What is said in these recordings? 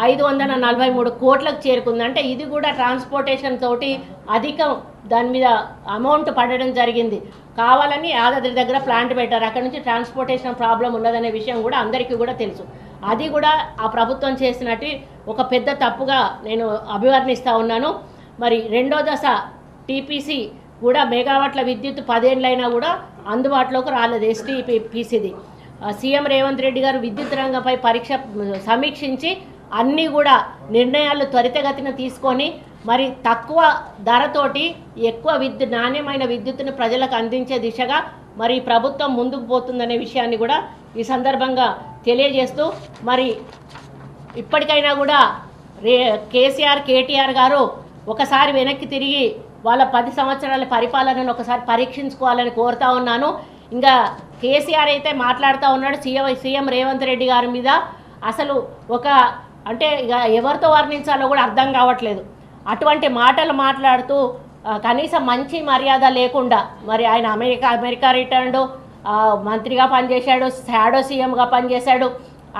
543 కోట్లకు చేరుకుంది. అంటే ఇది కూడా ట్రాన్స్పోర్టేషన్ తోటి అధికం దాని మీద అమౌంట్ పడడం జరిగింది. కావాలని యాదాద్రి దగ్గర ప్లాంట్ పెట్టారు, అక్కడ నుంచి ట్రాన్స్పోర్టేషన్ ప్రాబ్లం ఉన్నదనే విషయం కూడా అందరికీ కూడా తెలుసు. అది కూడా ఆ ప్రభుత్వం చేసినట్టు ఒక పెద్ద తప్పుగా నేను అభివర్ణిస్తూ ఉన్నాను. మరి రెండో దశ టీపీసీ కూడా మెగావాట్ల విద్యుత్ 10 ఏళ్ళైనా కూడా అందుబాటులోకి రాలేదు ఎస్టీపీసీది. సీఎం రేవంత్ రెడ్డి గారు విద్యుత్ రంగంపై సమీక్షించి అన్నీ కూడా నిర్ణయాలు త్వరితగతిన తీసుకొని మరి తక్కువ ధరతోటి ఎక్కువ నాణ్యమైన విద్యుత్తును ప్రజలకు అందించే దిశగా మరి ప్రభుత్వం ముందుకు పోతుందనే విషయాన్ని కూడా ఈ సందర్భంగా తెలియజేస్తూ, మరి ఇప్పటికైనా కూడా కేటీఆర్ గారు ఒకసారి వెనక్కి తిరిగి వాళ్ళ 10 సంవత్సరాల పరిపాలనను ఒకసారి పరీక్షించుకోవాలని కోరుతా ఉన్నాను. ఇంకా కేసీఆర్ అయితే మాట్లాడుతూ ఉన్నాడు సీఎం రేవంత్ రెడ్డి గారి మీద. అసలు అంటే ఇక ఎవరితో వర్ణించాలో కూడా అర్థం కావట్లేదు. అటువంటి మాటలు మాట్లాడుతూ కనీసం మంచి మర్యాద లేకుండా మరి ఆయన అమెరికా రిటర్న్డ్ మంత్రిగా పనిచేశాడు, షాడో సీఎంగా పనిచేశాడు.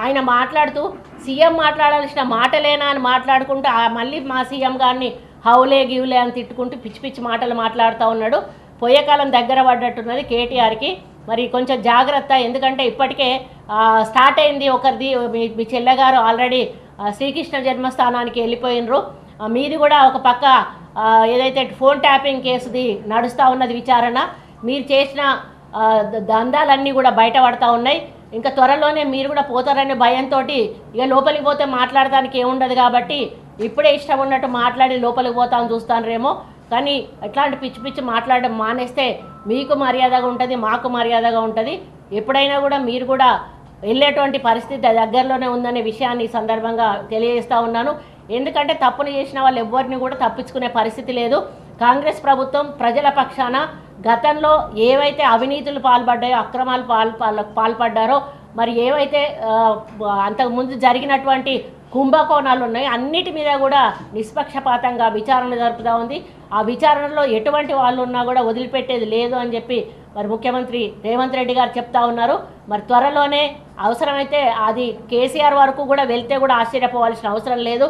ఆయన మాట్లాడుతూ సీఎం మాట్లాడాల్సిన మాటలేనా అని మాట్లాడుకుంటూ మళ్ళీ మా సీఎం గారిని హౌలే గివులే అని తిట్టుకుంటూ పిచ్చి పిచ్చి మాటలు మాట్లాడుతూ ఉన్నాడు. పోయే కాలం దగ్గర పడ్డట్టున్నది కేటీఆర్కి. మరి కొంచెం జాగ్రత్త, ఎందుకంటే ఇప్పటికే స్టార్ట్ అయింది ఒకరిది. మీ చెల్లెగారు ఆల్రెడీ శ్రీకృష్ణ జన్మస్థానానికి వెళ్ళిపోయినరు. మీది కూడా ఒక పక్క ఏదైతే ఫోన్ ట్యాపింగ్ కేసుది నడుస్తూ ఉన్నది విచారణ, మీరు చేసిన దందాలన్నీ కూడా బయటపడతా ఉన్నాయి. ఇంకా త్వరలోనే మీరు కూడా పోతారనే భయంతో ఇక లోపలికి పోతే మాట్లాడటానికి ఏముండదు కాబట్టి ఇప్పుడే ఇష్టం ఉన్నట్టు మాట్లాడి లోపలికి పోతామని చూస్తారేమో. కానీ ఇట్లాంటి పిచ్చి పిచ్చి మాట్లాడడం మానేస్తే మీకు మర్యాదగా ఉంటుంది, మాకు మర్యాదగా ఉంటుంది. ఎప్పుడైనా కూడా మీరు కూడా వెళ్ళేటువంటి పరిస్థితి దగ్గరలోనే ఉందనే విషయాన్ని ఈ సందర్భంగా తెలియజేస్తూ ఉన్నాను. ఎందుకంటే తప్పును చేసిన వాళ్ళు ఎవరిని కూడా తప్పించుకునే పరిస్థితి లేదు. కాంగ్రెస్ ప్రభుత్వం ప్రజల పక్షాన గతంలో ఏవైతే అవినీతులు పాల్పడ్డాయో, అక్రమాలు పాల్పడ్డారో, మరి ఏవైతే అంతకుముందు జరిగినటువంటి కుంభకోణాలు ఉన్నాయో అన్నిటి మీద కూడా నిష్పక్షపాతంగా విచారణ జరుపుతూ ఉంది. ఆ విచారణలో ఎటువంటి వాళ్ళు ఉన్నా కూడా వదిలిపెట్టేది లేదు అని చెప్పి మరి ముఖ్యమంత్రి రేవంత్ రెడ్డి గారు చెప్తా ఉన్నారు. మరి త్వరలోనే అవసరమైతే అది కేసీఆర్ వరకు కూడా వెళ్తే కూడా ఆశ్చర్యపోవాల్సిన అవసరం లేదు.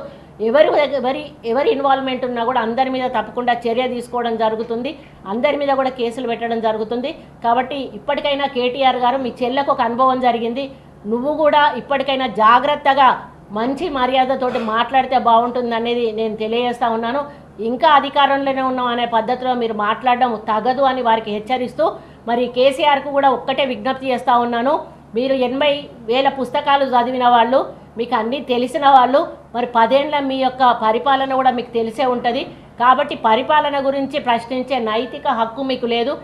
ఎవరి ఇన్వాల్వ్మెంట్ ఉన్నా కూడా అందరి మీద తప్పకుండా చర్య తీసుకోవడం జరుగుతుంది, అందరి మీద కూడా కేసులు పెట్టడం జరుగుతుంది. కాబట్టి ఇప్పటికైనా కేటీఆర్ గారు, మీ చెల్లెకు ఒక అనుభవం జరిగింది, నువ్వు కూడా ఇప్పటికైనా జాగ్రత్తగా మంచి మర్యాదతోటి మాట్లాడితే బాగుంటుంది అనేది నేను తెలియజేస్తూ ఉన్నాను. ఇంకా అధికారంలోనే ఉన్నాం అనే పద్ధతిలో మీరు మాట్లాడడం తగదు అని వారికి హెచ్చరిస్తూ, మరి కేసీఆర్కు కూడా ఒక్కటే విజ్ఞప్తి చేస్తూ ఉన్నాను. మీరు 80,000 పుస్తకాలు చదివిన వాళ్ళు, మీకు అన్నీ తెలిసిన వాళ్ళు, మరి 10 ఏళ్ళ మీ యొక్క పరిపాలన కూడా మీకు తెలిసే ఉంటుంది. కాబట్టి పరిపాలన గురించి ప్రశ్నించే నైతిక హక్కు మీకు లేదు.